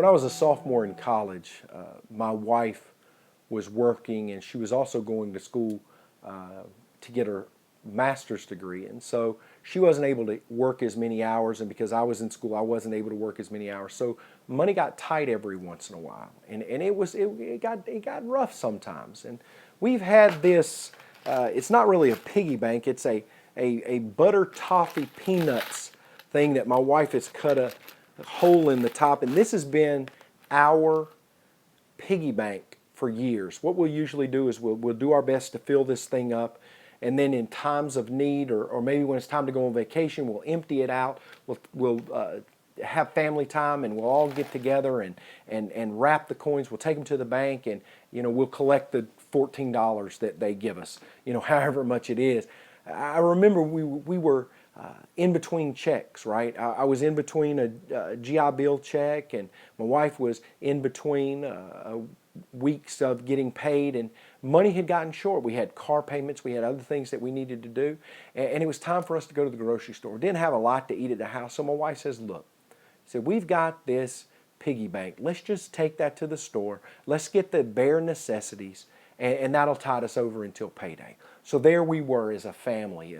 When I was a sophomore in college, my wife was working and she was also going to school to get her master's degree. And so she wasn't able to work as many hours. And because I was in school, I wasn't able to work as many hours. So money got tight every once in a while. And it got rough sometimes. And we've had this, it's not really a piggy bank, it's a butter toffee peanuts thing that my wife has cut a hole in the top. And this has been our piggy bank for years. What we'll usually do is we'll do our best to fill this thing up, and then in times of need, or maybe when it's time to go on vacation, we'll empty it out. We'll have family time, and we'll all get together and wrap the coins. We'll take them to the bank, and we'll collect the $14 that they give us, however much it is. I remember we were in between checks, right? I was in between a GI Bill check, and my wife was in between weeks of getting paid, and money had gotten short. We had car payments, we had other things that we needed to do, and it was time for us to go to the grocery store. We didn't have a lot to eat at the house, so my wife says, look, we've got this piggy bank. Let's just take that to the store. Let's get the bare necessities, and that'll tide us over until payday. So there we were as a family,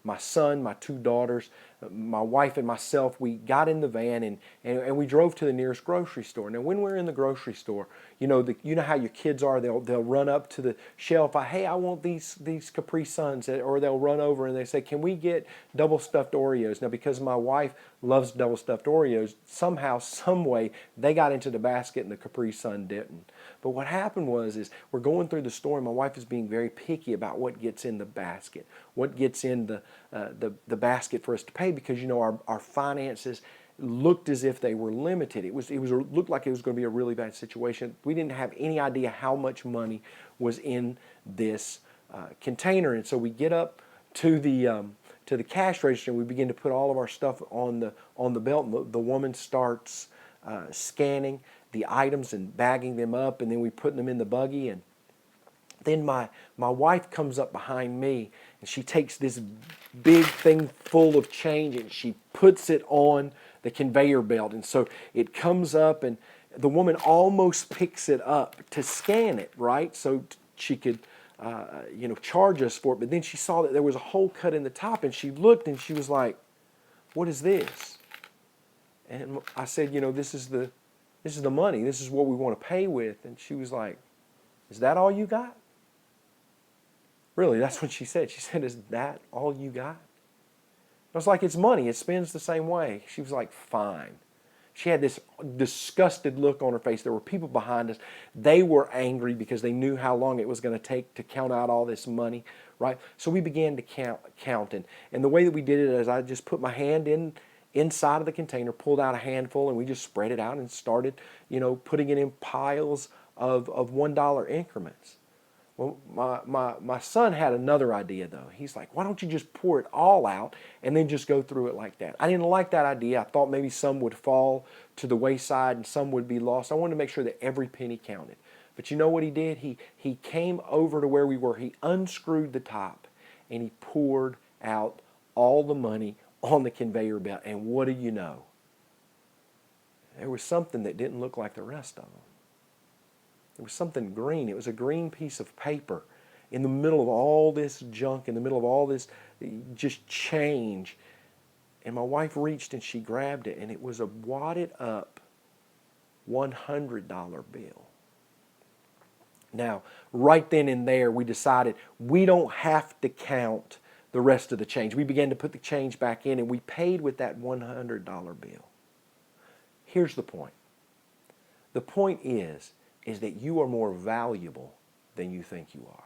my son, my two daughters, my wife and myself. We got in the van and we drove to the nearest grocery store. Now when we're in the grocery store, you know how your kids are. They'll run up to the shelf. Hey, I want these Capri Suns, or they'll run over and they say, can we get double stuffed Oreos? Now because my wife loves double stuffed Oreos, somehow, some way, they got into the basket and the Capri Sun didn't. But what happened is we're going through the store and my wife is being very picky about what gets in the basket, what gets in the basket for us to pay, because our finances looked as if they were limited. It looked like it was going to be a really bad situation. We didn't have any idea how much money was in this container, and so we get up to the cash register and we begin to put all of our stuff on the belt. And the woman starts scanning the items and bagging them up, and then we put them in the buggy. And then my wife comes up behind me and she takes this big thing full of change and she puts it on the conveyor belt. And so it comes up and the woman almost picks it up to scan it, right? So she could charge us for it. But then she saw that there was a hole cut in the top and she looked and she was like, what is this? And I said, this is the money. This is what we want to pay with. And she was like, is that all you got? Really, that's what she said. She said, is that all you got? I was like, it's money. It spends the same way. She was like, fine. She had this disgusted look on her face. There were people behind us. They were angry because they knew how long it was going to take to count out all this money, right? So we began to count. And the way that we did it is I just put my hand inside of the container, pulled out a handful, and we just spread it out and started, putting it in piles of $1 increments. Well, my son had another idea, though. He's like, why don't you just pour it all out and then just go through it like that? I didn't like that idea. I thought maybe some would fall to the wayside and some would be lost. I wanted to make sure that every penny counted. But you know what he did? He came over to where we were. He unscrewed the top and he poured out all the money on the conveyor belt. And what do you know? There was something that didn't look like the rest of them. There was something green. It was a green piece of paper in the middle of all this junk, in the middle of all this just change. And my wife reached and she grabbed it, and it was a wadded up $100 bill. Now, right then and there, we decided we don't have to count the rest of the change. We began to put the change back in, and we paid with that $100 bill. Here's the point. The point is that you are more valuable than you think you are.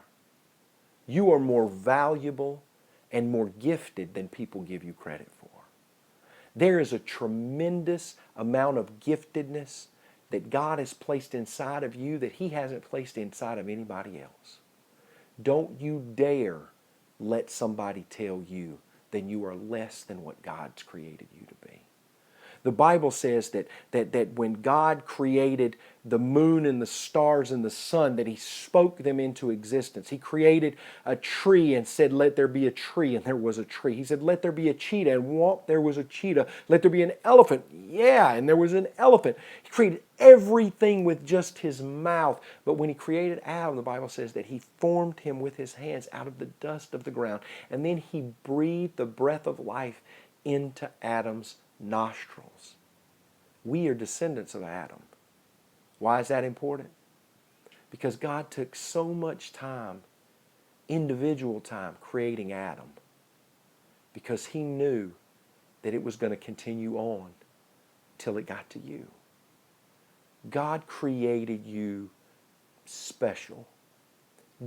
You are more valuable and more gifted than people give you credit for. There is a tremendous amount of giftedness that God has placed inside of you that He hasn't placed inside of anybody else. Don't you dare let somebody tell you that you are less than what God's created you to be. The Bible says that when God created the moon and the stars and the sun, that He spoke them into existence. He created a tree and said, let there be a tree, and there was a tree. He said, let there be a cheetah, and there was a cheetah. Let there be an elephant. Yeah, and there was an elephant. He created everything with just His mouth. But when He created Adam, the Bible says that He formed him with His hands out of the dust of the ground. And then He breathed the breath of life into Adam's nostrils. We are descendants of Adam. Why is that important? Because God took so much time, individual time, creating Adam, because He knew that it was going to continue on till it got to you. God created you special,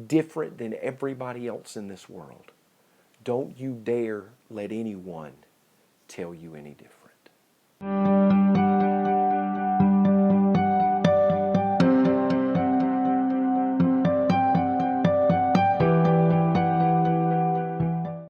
different than everybody else in this world. Don't you dare let anyone tell you any different.